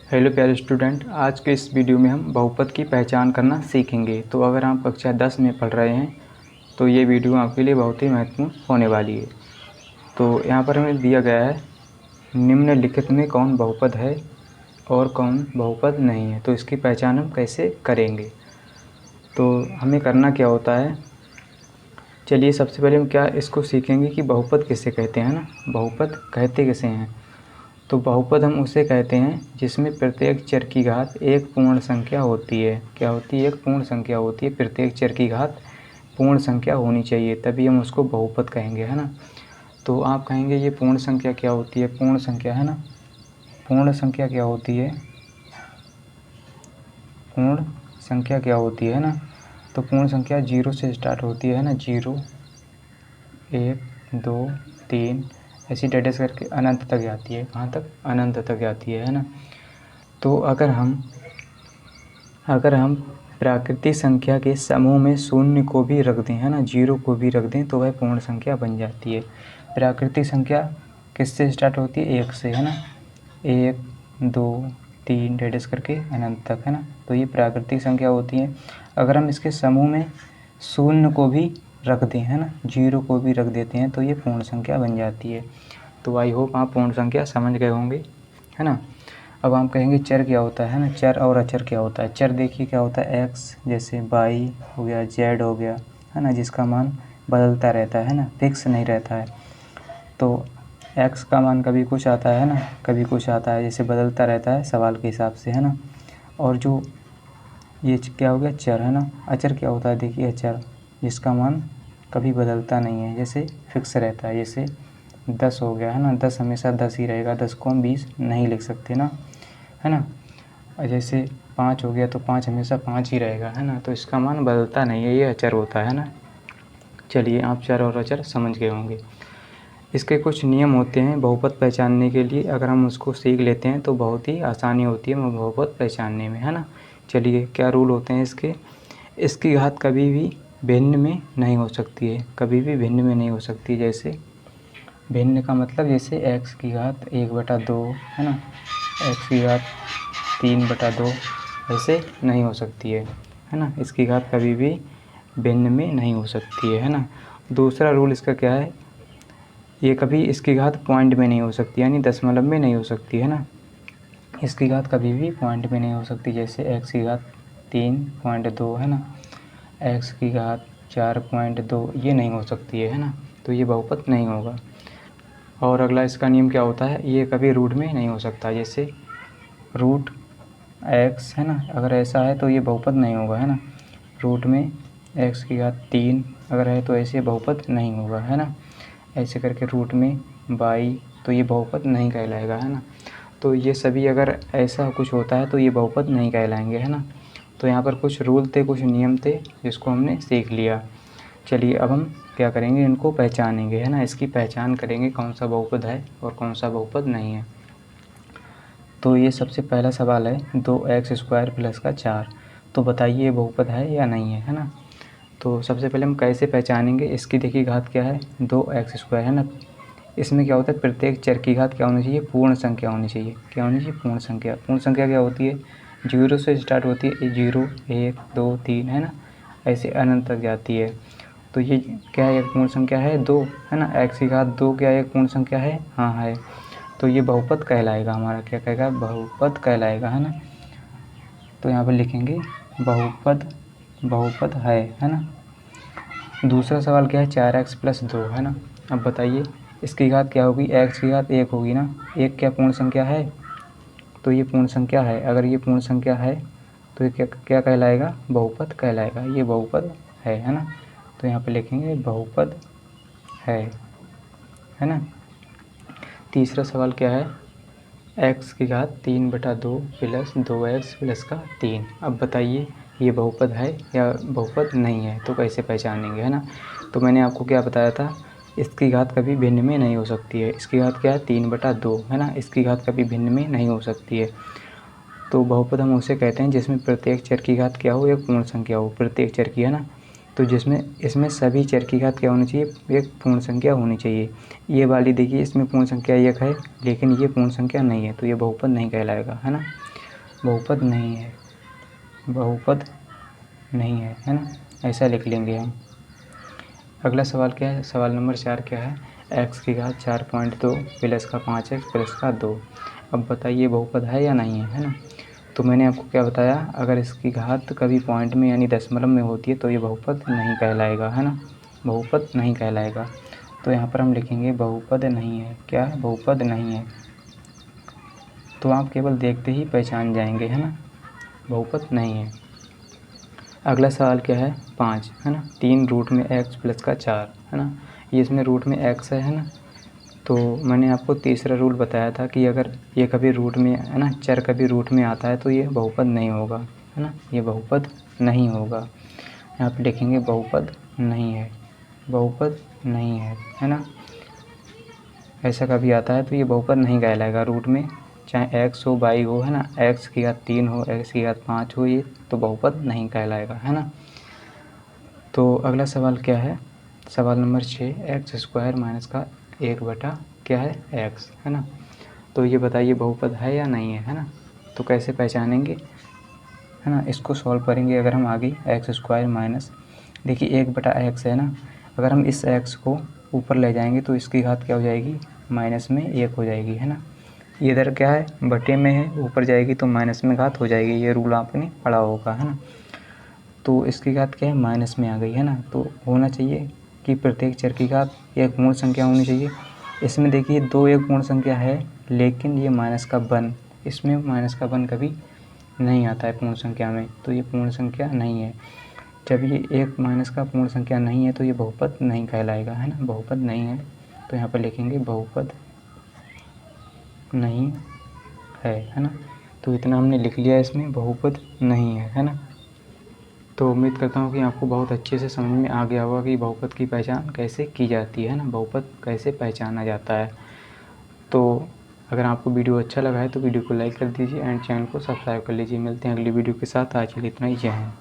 Hello प्यारे student, आज के इस वीडियो में हम बहुपद की पहचान करना सीखेंगे। तो अगर आप कक्षा 10 में पढ़ रहे हैं तो ये वीडियो आपके लिए बहुत ही महत्वपूर्ण होने वाली है। तो यहाँ पर हमें दिया गया है, निम्नलिखित में कौन बहुपद है और कौन बहुपद नहीं है। तो इसकी पहचान हम कैसे करेंगे, तो हमें करना क्या होता है। चलिए सबसे पहले हम क्या इसको सीखेंगे कि बहुपद किसे कहते हैं ना, बहुपद कहते किसे हैं। तो बहुपद हम उसे कहते हैं जिसमें प्रत्येक चर की घात एक पूर्ण संख्या होती है। क्या होती है? एक पूर्ण संख्या होती है। प्रत्येक चर की घात पूर्ण संख्या होनी चाहिए, तभी हम उसको बहुपद कहेंगे, है ना। तो आप कहेंगे ये पूर्ण संख्या क्या होती है? पूर्ण संख्या, है ना, पूर्ण संख्या क्या होती है? पूर्ण संख्या क्या होती है ना। तो पूर्ण संख्या 0 से स्टार्ट होती है ना, 0 1 2 3 ऐसी डैश करके अनंत तक जाती है। कहाँ तक? अनंत तक जाती है ना। तो अगर हम प्राकृतिक संख्या के समूह में शून्य को भी रख दें, है ना, 0 को भी रख दें, तो वह पूर्ण संख्या बन जाती है। प्राकृतिक संख्या किससे स्टार्ट होती है? 1 से, है ना, 1 2 3 डैश करके अनंत तक, है ना। तो ये प्राकृतिक संख्या होती है। अगर हम इसके समूह में शून्य को भी रख दें, है ना, 0 को भी रख देते हैं, तो ये पूर्ण संख्या बन जाती है। तो आई होप आप पूर्ण संख्या समझ गए होंगे, है ना। अब हम कहेंगे चर क्या होता है ना, चर और अचर क्या होता है। चर देखिए क्या होता है, एक्स जैसे वाई हो गया, जेड हो गया, है ना, जिसका मान बदलता रहता है ना, फिक्स नहीं रहता है। तो एक्स का मान कभी कुछ आता है ना, कभी कुछ आता है, जैसे बदलता रहता है सवाल के हिसाब से, है ना। और जो ये क्या हो गया, चर, है ना। अचर क्या होता है? देखिए अचर जिसका मान कभी बदलता नहीं है, जैसे फिक्स रहता है। जैसे 10 हो गया, है ना, 10 हमेशा 10 ही रहेगा, 10 को हम 20 नहीं लिख सकते ना, है ना। और जैसे 5 हो गया तो 5 हमेशा 5 ही रहेगा, है ना। तो इसका मान बदलता नहीं है, ये अचर होता है ना। चलिए आप चर और अचर समझ गए होंगे। इसके कुछ नियम होते हैं बहुपद पहचानने के लिए। अगर हम उसको सीख लेते हैं तो बहुत ही आसानी होती है बहुपद पहचानने में, है ना। चलिए क्या रूल होते हैं इसके। इसकी घात कभी भी भिन्न में नहीं हो सकती है, कभी भी भिन्न में नहीं हो सकती। जैसे भिन्न का मतलब जैसे x की घात 1/2, है ना, x की घात 3/2 ऐसे नहीं हो सकती है ना। इसकी घात कभी भी भिन्न में नहीं हो सकती है ना। दूसरा रूल इसका क्या है, ये कभी इसकी घात पॉइंट में नहीं हो सकती, यानी दशमलव में नहीं हो सकती, है ना। इसकी घात कभी भी पॉइंट में नहीं हो सकती। जैसे x की घात 3.2, है ना, x की घात 4.2 ये नहीं हो सकती है ना। तो ये बहुपद नहीं होगा। और अगला इसका नियम क्या होता है, ये कभी रूट में नहीं हो सकता। जैसे रूट x, है ना, अगर ऐसा है तो ये बहुपद नहीं होगा, है ना। रूट में x की घात 3 अगर है तो ऐसे बहुपद नहीं होगा, है ना। ऐसे करके रूट में y तो ये बहुपद नहीं कहलाएगा, है ना। तो ये सभी अगर ऐसा कुछ होता है तो ये बहुपद नहीं कहलाएंगे, है ना। तो यहाँ पर कुछ रूल थे, कुछ नियम थे जिसको हमने सीख लिया। चलिए अब हम क्या करेंगे, इनको पहचानेंगे, है ना। इसकी पहचान करेंगे कौन सा बहुपद है और कौन सा बहुपद नहीं है। तो ये सबसे पहला सवाल है, 2x² + का 4, तो बताइए ये बहुपद है या नहीं है, है ना। तो सबसे पहले हम कैसे पहचानेंगे, इसकी देखिए घात क्या है, 2x², है ना। इसमें क्या होता है, प्रत्येक चर की घात क्या होनी चाहिए, पूर्ण संख्या होनी चाहिए। क्या होनी चाहिए? पूर्ण संख्या। पूर्ण संख्या क्या होती है, 0 से स्टार्ट होती है, 0 1 2 3, है ना, ऐसे अनंत तक जाती है। तो ये क्या है, एक पूर्ण संख्या है 2, है ना। x की घात 2 क्या एक पूर्ण संख्या है? हाँ है। तो ये बहुपद कहलाएगा हमारा, क्या कहेगा, बहुपद कहलाएगा, है ना। तो यहाँ पर लिखेंगे बहुपद, बहुपद है ना। दूसरा सवाल क्या है, 4x + 2, है ना। अब बताइए इसकी घात क्या होगी, x की घात 1 होगी ना। 1 क्या पूर्ण संख्या है? तो ये पूर्ण संख्या है। अगर ये पूर्ण संख्या है तो ये क्या क्या कहलाएगा, बहुपद कहलाएगा। ये बहुपद है ना। तो यहाँ पे लिखेंगे बहुपद है ना। तीसरा सवाल क्या है, x की घात 3/2 + 2x + 3। अब बताइए ये बहुपद है या बहुपद नहीं है, तो कैसे पहचानेंगे, है ना। तो मैंने आपको क्या बताया था, इसकी घात कभी भिन्न में नहीं हो सकती है। इसकी घात क्या है, 3/2, है ना। इसकी घात कभी भिन्न में नहीं हो सकती है। तो बहुपद हम उसे कहते हैं जिसमें प्रत्येक चर की घात क्या हो, एक पूर्ण संख्या हो, प्रत्येक चर की, है ना। तो जिसमें इसमें सभी चर की घात क्या होनी चाहिए, एक पूर्ण संख्या होनी चाहिए। ये वाली देखिए इसमें पूर्ण संख्या 1 है, लेकिन ये पूर्ण संख्या नहीं है, तो ये बहुपद नहीं कहलाएगा, है ना। बहुपद नहीं है, बहुपद नहीं है ना, ऐसा लिख लेंगे हम। अगला सवाल क्या है, सवाल नंबर 4 क्या है, x की घात 4.2 प्लस का 5x प्लस का 2। अब बताइए बहुपद है या नहीं है ना। तो मैंने आपको क्या बताया, अगर इसकी घात कभी पॉइंट में यानी दशमलव में होती है तो ये बहुपद नहीं कहलाएगा, है ना, बहुपद नहीं कहलाएगा। तो यहाँ पर हम लिखेंगे बहुपद नहीं है, क्या बहुपद नहीं है। तो आप केवल देखते ही पहचान जाएंगे, है ना, बहुपद नहीं है। अगला सवाल क्या है 5, है ना, 3 रूट में x प्लस का 4, है ना, ये इसमें रूट में x है ना। तो मैंने आपको तीसरा रूल बताया था कि अगर ये कभी रूट में, है ना, चर कभी रूट में आता है तो ये बहुपद नहीं होगा, है ना, ये बहुपद नहीं होगा। यहाँ पे लिखेंगे बहुपद नहीं है, बहुपद नहीं है ना। ऐसा कभी आता है तो ये बहुपद नहीं कहलाएगा, रूट में चाहे x हो y हो, है ना, x की घात 3 हो, x की घात 5 हो, ये तो बहुपद नहीं कहलाएगा, है ना। तो अगला सवाल क्या है, सवाल नंबर 6, एक्स स्क्वायर माइनस का 1 बटा क्या है x, है ना। तो ये बताइए बहुपद है या नहीं है ना। तो कैसे पहचानेंगे, है ना, इसको सॉल्व करेंगे। अगर हम आगे एक्स स्क्वायर माइनस, देखिए 1 बटा x है ना, अगर हम इस x को ऊपर ले जाएंगे तो इसकी घात क्या हो जाएगी, माइनस में 1 हो जाएगी, है ना। ये इधर क्या है, बटे में है, ऊपर जाएगी तो माइनस में घात हो जाएगी, ये रूल आपने पढ़ा होगा, है ना। तो इसकी घात क्या है, माइनस में आ गई, है ना। तो होना चाहिए कि प्रत्येक चर की घात एक पूर्ण संख्या होनी चाहिए। इसमें देखिए 2 एक पूर्ण संख्या है, लेकिन ये माइनस का 1, इसमें माइनस का 1 कभी नहीं आता है पूर्ण संख्या में, तो ये पूर्ण संख्या नहीं है। जब ये एक माइनस का पूर्ण संख्या नहीं है तो ये बहुपद नहीं कहलाएगा, है ना, बहुपद नहीं है। तो यहाँ पर लिखेंगे बहुपद नहीं है ना। तो इतना हमने लिख लिया, इसमें बहुपद नहीं है ना। तो उम्मीद करता हूँ कि आपको बहुत अच्छे से समझ में आ गया होगा कि बहुपद की पहचान कैसे की जाती है ना, बहुपद कैसे पहचाना जाता है। तो अगर आपको वीडियो अच्छा लगा है तो वीडियो को लाइक कर दीजिए एंड चैनल को सब्सक्राइब कर लीजिए। मिलते हैं अगली वीडियो के साथ, आज के लिए इतना ही, जय हिंद।